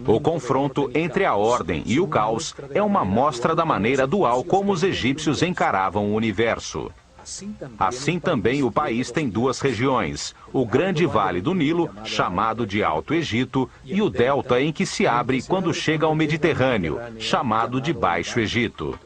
O confronto entre a ordem e o caos é uma mostra da maneira dual como os egípcios encaravam o universo. Assim também o país tem duas regiões, o grande vale do Nilo, chamado de Alto Egito, e o delta em que se abre quando chega ao Mediterrâneo, chamado de Baixo Egito.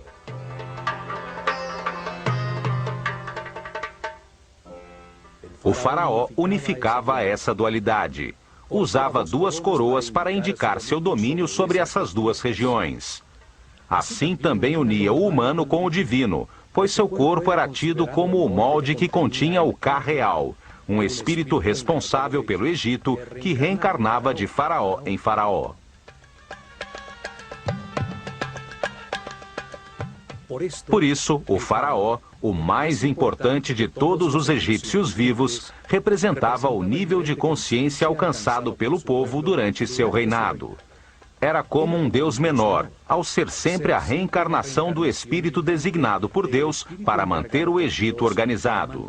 O faraó unificava essa dualidade. Usava duas coroas para indicar seu domínio sobre essas duas regiões. Assim também unia o humano com o divino, pois seu corpo era tido como o molde que continha o Ka real, um espírito responsável pelo Egito que reencarnava de faraó em faraó. Por isso, o faraó, o mais importante de todos os egípcios vivos, representava o nível de consciência alcançado pelo povo durante seu reinado. Era como um Deus menor, ao ser sempre a reencarnação do espírito designado por Deus para manter o Egito organizado.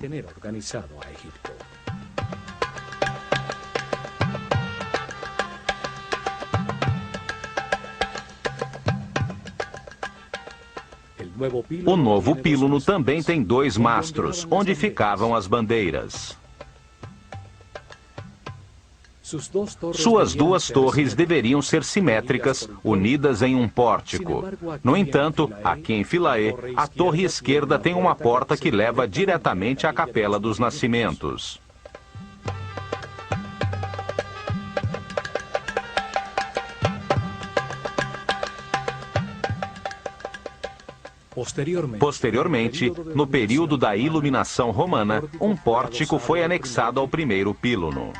O novo píluno também tem dois mastros, onde ficavam as bandeiras. Suas duas torres deveriam ser simétricas, unidas em um pórtico. No entanto, aqui em Philae, a torre esquerda tem uma porta que leva diretamente à Capela dos Nascimentos. Posteriormente, no período da Iluminação Romana, um pórtico foi anexado ao primeiro píluno.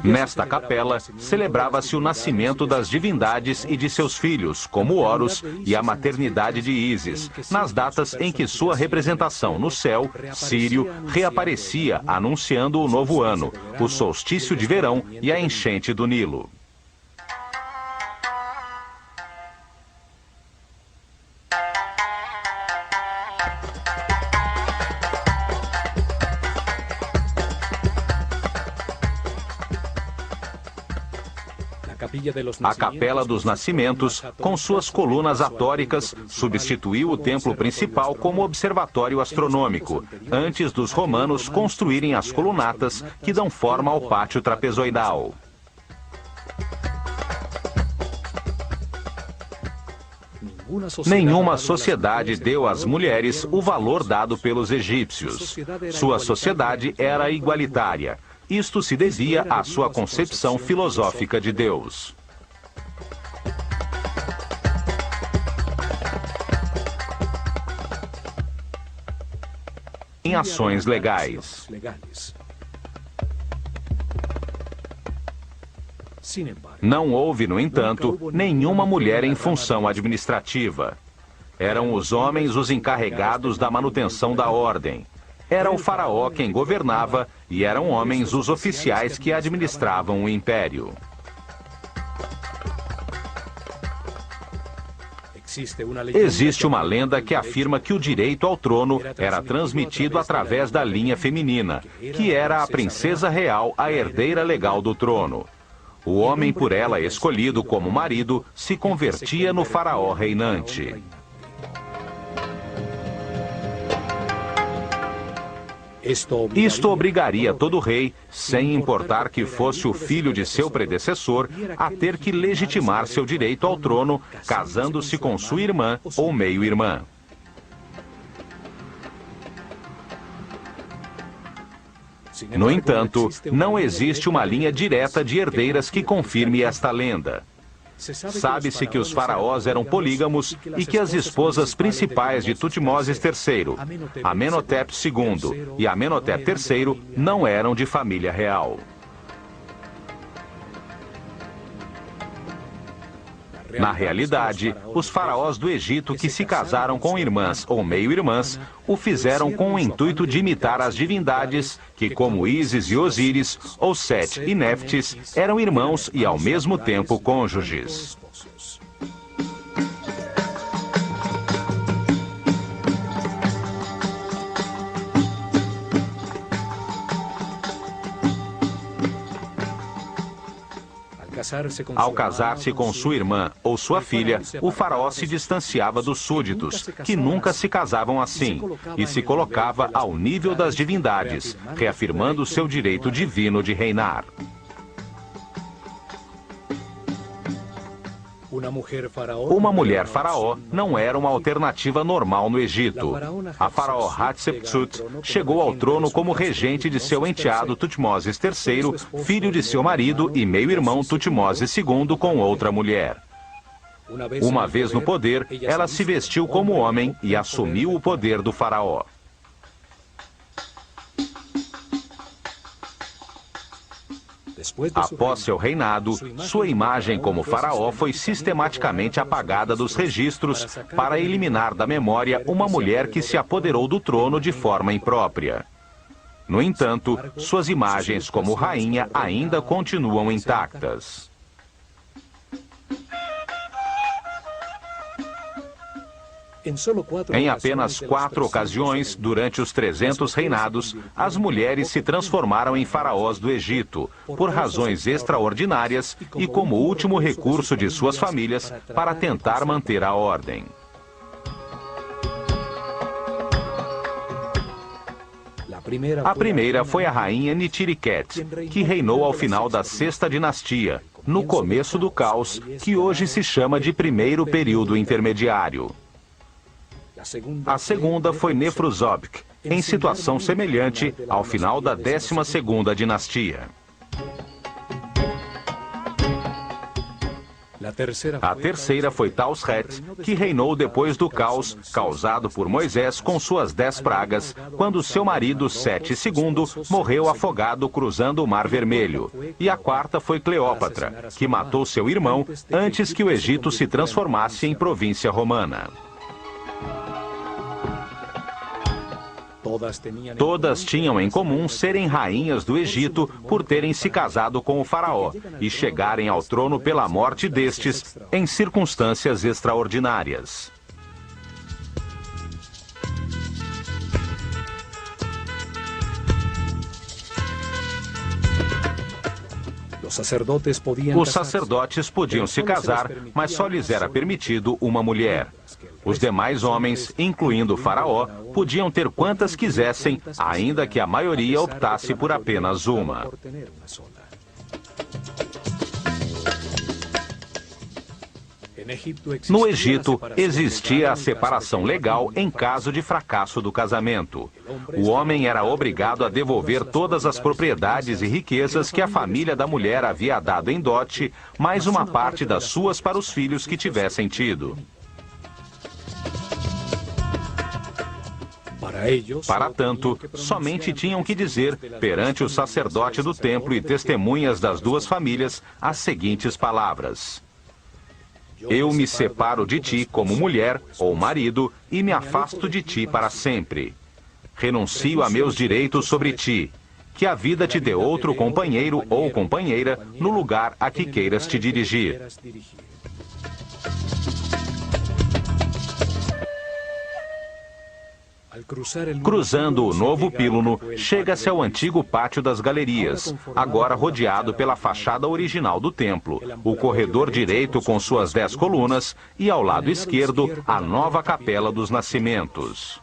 Nesta capela, celebrava-se o nascimento das divindades e de seus filhos, como Horus, e a maternidade de Ísis, nas datas em que sua representação no céu, Sírio, reaparecia anunciando o novo ano, o solstício de verão e a enchente do Nilo. A Capela dos Nascimentos, com suas colunas atóricas, substituiu o templo principal como observatório astronômico, antes dos romanos construírem as colunatas que dão forma ao pátio trapezoidal. Nenhuma sociedade deu às mulheres o valor dado pelos egípcios. Sua sociedade era igualitária. Isto se devia à sua concepção filosófica de Deus. Em ações legais. Não houve, no entanto, nenhuma mulher em função administrativa. Eram os homens os encarregados da manutenção da ordem. Era o faraó quem governava e eram homens os oficiais que administravam o império. Existe uma lenda que afirma que o direito ao trono era transmitido através da linha feminina, que era a princesa real, a herdeira legal do trono. O homem por ela escolhido como marido se convertia no faraó reinante. Isto obrigaria todo rei, sem importar que fosse o filho de seu predecessor, a ter que legitimar seu direito ao trono, casando-se com sua irmã ou meio-irmã. No entanto, não existe uma linha direta de herdeiras que confirme esta lenda. Sabe-se que os faraós eram polígamos e que as esposas principais de Tutmoses III, Amenhotep II e Amenhotep III, não eram de família real. Na realidade, os faraós do Egito que se casaram com irmãs ou meio-irmãs o fizeram com o intuito de imitar as divindades que, como Ísis e Osíris, ou Sete e Néftis, eram irmãos e ao mesmo tempo cônjuges. Ao casar-se com sua irmã ou sua filha, o faraó se distanciava dos súditos, que nunca se casavam assim, e se colocava ao nível das divindades, reafirmando seu direito divino de reinar. Uma mulher faraó não era uma alternativa normal no Egito. A faraó Hatshepsut chegou ao trono como regente de seu enteado Tutmoses III, filho de seu marido e meio-irmão Tutmoses II com outra mulher. Uma vez no poder, ela se vestiu como homem e assumiu o poder do faraó. Após seu reinado, sua imagem como faraó foi sistematicamente apagada dos registros para eliminar da memória uma mulher que se apoderou do trono de forma imprópria. No entanto, suas imagens como rainha ainda continuam intactas. Em apenas 4 ocasiões, durante os 300 reinados, as mulheres se transformaram em faraós do Egito, por razões extraordinárias e como último recurso de suas famílias para tentar manter a ordem. A primeira foi a rainha Nitiriket, que reinou ao final da 6ª dinastia, no começo do caos, que hoje se chama de primeiro período intermediário. A segunda foi Nefrusobik, em situação semelhante ao final da 12ª dinastia. A terceira foi Tausret, que reinou depois do caos causado por Moisés com suas 10 pragas, quando seu marido Sete II morreu afogado cruzando o Mar Vermelho. E a quarta foi Cleópatra, que matou seu irmão antes que o Egito se transformasse em província romana. Todas tinham em comum serem rainhas do Egito por terem se casado com o faraó e chegarem ao trono pela morte destes em circunstâncias extraordinárias. Os sacerdotes podiam se casar, mas só lhes era permitido uma mulher. Os demais homens, incluindo o faraó, podiam ter quantas quisessem, ainda que a maioria optasse por apenas uma. No Egito, existia a separação legal em caso de fracasso do casamento. O homem era obrigado a devolver todas as propriedades e riquezas que a família da mulher havia dado em dote, mais uma parte das suas para os filhos que tivessem tido. Para tanto, somente tinham que dizer, perante o sacerdote do templo e testemunhas das duas famílias, as seguintes palavras: Eu me separo de ti como mulher ou marido e me afasto de ti para sempre. Renuncio a meus direitos sobre ti. Que a vida te dê outro companheiro ou companheira no lugar a que queiras te dirigir. Cruzando o novo píluno, chega-se ao antigo pátio das galerias, agora rodeado pela fachada original do templo, o corredor direito com suas 10 colunas e, ao lado esquerdo, a nova capela dos nascimentos.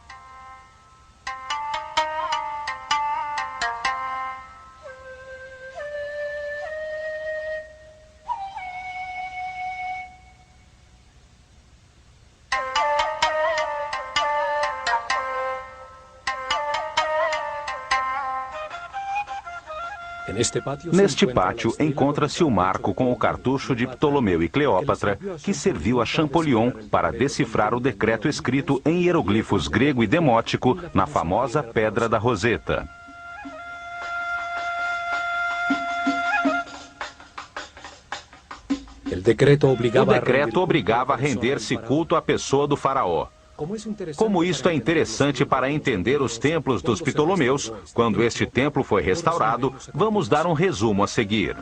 Neste pátio encontra-se o marco com o cartucho de Ptolomeu e Cleópatra, que serviu a Champollion para decifrar o decreto escrito em hieroglifos grego e demótico na famosa Pedra da Roseta. O decreto obrigava a render-se culto à pessoa do faraó. Como isto é interessante para entender os templos dos Ptolomeus, quando este templo foi restaurado, vamos dar um resumo a seguir.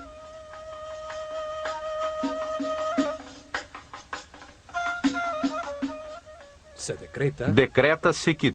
Decreta-se que